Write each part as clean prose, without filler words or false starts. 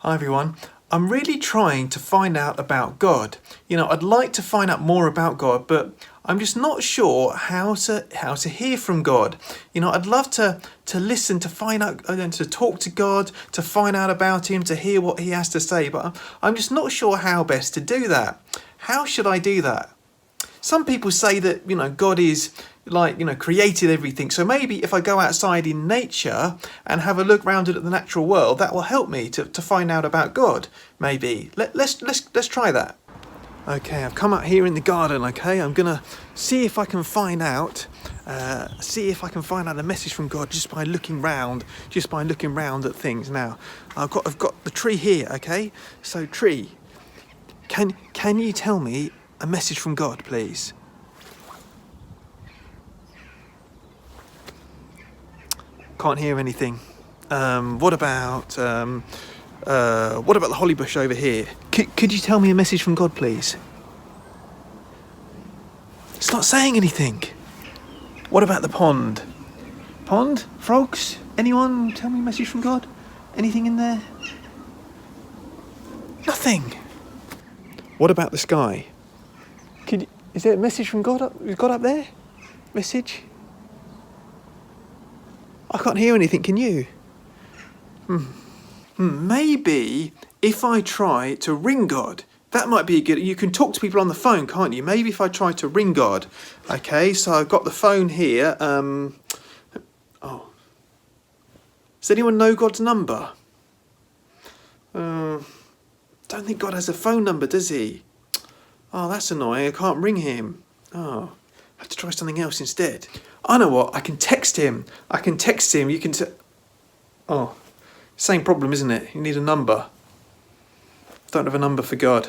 Hi everyone. I'm really trying to find out about God. I'd like to find out more about God, but I'm just not sure how to hear from God. I'd love to listen, to find out, to talk to God, to find out about him, to hear what he has to say, but I'm just not sure how best to do that. How should I do that? Some people say that, God is created everything. So maybe if I go outside in nature and have a look round at the natural world, that will help me to find out about God. Maybe. Let's try that. Okay, I've come out here in the garden, okay? I'm going to see if I can find out a message from God just by looking round at things. Now, I've got the tree here, okay? So tree, can you tell me a message from God, please? Can't hear anything. What about the holly bush over here? Could you tell me a message from God, please? It's not saying anything. What about the pond? Pond? Frogs? Anyone tell me a message from God? Anything in there? Nothing. What about the sky? Is there a message from God up there? Message? I can't hear anything, can you? Maybe if I try to ring God, that might be good. You can talk to people on the phone, can't you? Maybe if I try to ring God. Okay, so I've got the phone here. Does anyone know God's number? Don't think God has a phone number, does he? Oh, that's annoying. I can't ring him. Oh, I have to try something else instead. I know what. I can text him. You can same problem, isn't it? You need a number. Don't have a number for God.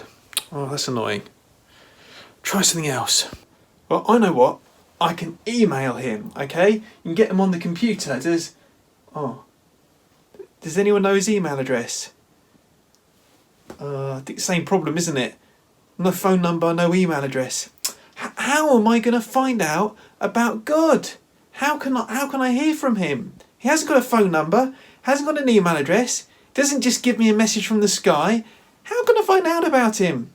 Oh, that's annoying. Try something else. Well, I know what. I can email him, okay? You can get him on the computer. Does anyone know his email address? I think same problem, isn't it? No phone number, no email address. How am I going to find out about God? How can I hear from him? He hasn't got a phone number, hasn't got an email address, doesn't just give me a message from the sky. How can I find out about him?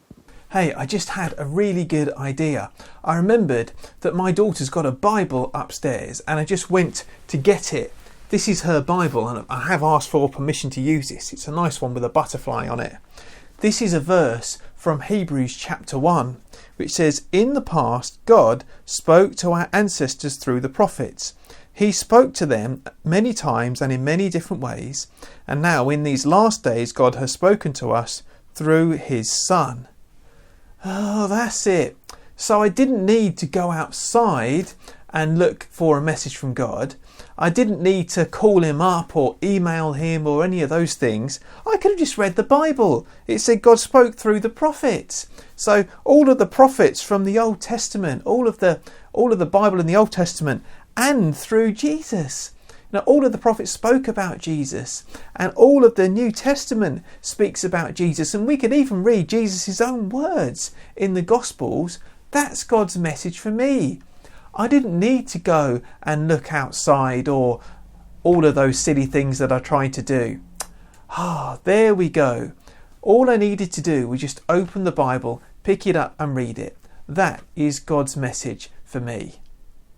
Hey, I just had a really good idea. I remembered that my daughter's got a Bible upstairs and I just went to get it. This is her Bible and I have asked for permission to use this. It's a nice one with a butterfly on it. This is a verse from Hebrews chapter 1, which says, "In the past, God spoke to our ancestors through the prophets. He spoke to them many times and in many different ways. And now in these last days, God has spoken to us through his Son." Oh, that's it. So I didn't need to go outside and look for a message from God. I didn't need to call him up or email him or any of those things. I could have just read the Bible. It said God spoke through the prophets. So all of the prophets from the Old Testament, all of the Bible in the Old Testament and through Jesus. Now all of the prophets spoke about Jesus and all of the New Testament speaks about Jesus, and we could even read Jesus' own words in the Gospels. That's God's message for me. I didn't need to go and look outside or all of those silly things that I tried to do. There we go. All I needed to do was just open the Bible, pick it up and read it. That is God's message for me.